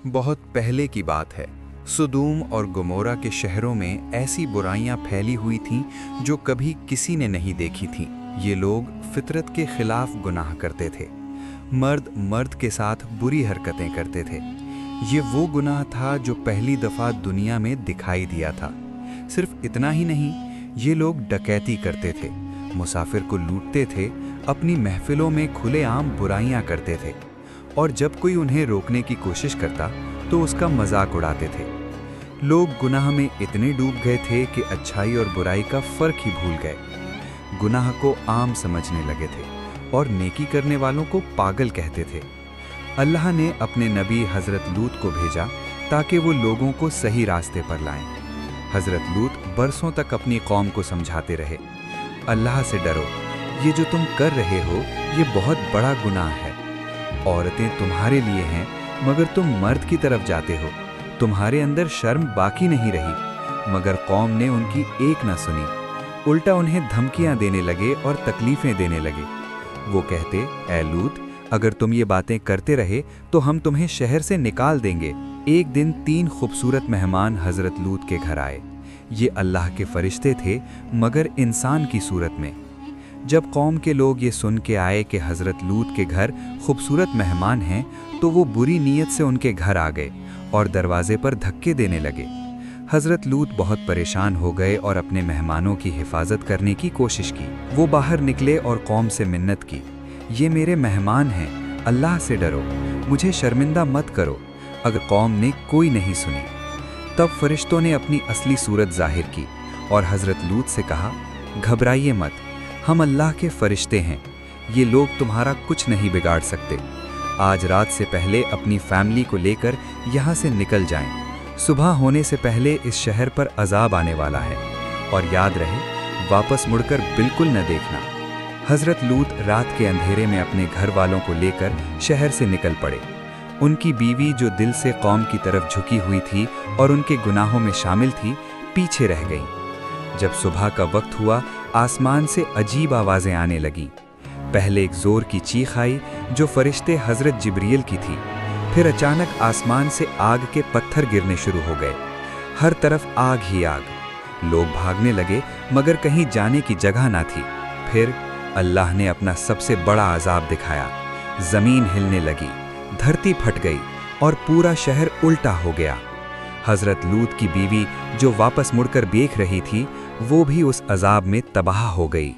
बहुत पहले की बात है। सुदूम और गमोरा के शहरों में ऐसी बुराइयां फैली हुई थीं जो कभी किसी ने नहीं देखी थीं। ये लोग फितरत के खिलाफ गुनाह करते थे। मर्द मर्द के साथ बुरी हरकतें करते थे। ये वो गुनाह था जो पहली दफ़ा दुनिया में दिखाई दिया था। सिर्फ इतना ही नहीं, ये लोग डकैती करते थे, मुसाफिर को लूटते थे, अपनी महफिलों में खुलेआम बुराइयां करते थे, और जब कोई उन्हें रोकने की कोशिश करता तो उसका मजाक उड़ाते थे। लोग गुनाह में इतने डूब गए थे कि अच्छाई और बुराई का फ़र्क ही भूल गए। गुनाह को आम समझने लगे थे और नेकी करने वालों को पागल कहते थे। अल्लाह ने अपने नबी हज़रत लूत को भेजा ताकि वो लोगों को सही रास्ते पर लाएं। हज़रत लूत बरसों तक अपनी कौम को समझाते रहे, अल्लाह से डरो, ये जो तुम कर रहे हो ये बहुत बड़ा गुनाह है। औरतें तुम्हारे लिए हैं, मगर तुम मर्द की तरफ जाते हो। तुम्हारे अंदर शर्म बाकी नहीं रही। मगर कौम ने उनकी एक न सुनी, उल्टा उन्हें धमकियां देने लगे और तकलीफें देने लगे। वो कहते, ऐ लूत, अगर तुम ये बातें करते रहे तो हम तुम्हें शहर से निकाल देंगे। एक दिन 3 खूबसूरत मेहमान हज़रत लूत के घर आए। ये अल्लाह के फरिश्ते थे, मगर इंसान की सूरत में। जब कौम के लोग ये सुन के आए कि हज़रत लूत के घर खूबसूरत मेहमान हैं, तो वो बुरी नीयत से उनके घर आ गए और दरवाजे पर धक्के देने लगे। हज़रत लूत बहुत परेशान हो गए और अपने मेहमानों की हिफाजत करने की कोशिश की। वो बाहर निकले और कौम से मिन्नत की, ये मेरे मेहमान हैं, अल्लाह से डरो, मुझे शर्मिंदा मत करो। अगर कौम ने कोई नहीं सुनी, तब फरिश्तों ने अपनी असली सूरत जाहिर की और हज़रत लूत से कहा, घबराइए मत, हम अल्लाह के फरिश्ते हैं, ये लोग तुम्हारा कुछ नहीं बिगाड़ सकते। आज रात से पहले अपनी फैमिली को लेकर यहाँ से निकल जाएं। सुबह होने से पहले इस शहर पर अजाब आने वाला है, और याद रहे, वापस मुड़कर बिल्कुल न देखना। हज़रत लूत रात के अंधेरे में अपने घर वालों को लेकर शहर से निकल पड़े। उनकी बीवी, जो दिल से कौम की तरफ झुकी हुई थी और उनके गुनाहों में शामिल थी, पीछे रह गई। जब सुबह का वक्त हुआ, आसमान से अजीब आवाज़ें आने लगीं। पहले एक ज़ोर की चीख आई जो फरिश्ते हज़रत जिब्रील की थी। फिर अचानक आसमान से आग के पत्थर गिरने शुरू हो गए। हर तरफ आग ही आग। लोग भागने लगे, मगर कहीं जाने की जगह ना थी। फिर अल्लाह ने अपना सबसे बड़ा अजाब दिखाया। ज़मीन हिलने लगी, धरती फट गई और पूरा शहर उल्टा हो गया। हज़रत लूत की बीवी, जो वापस मुड़कर देख रही थी, वो भी उस अजाब में तबाह हो गई।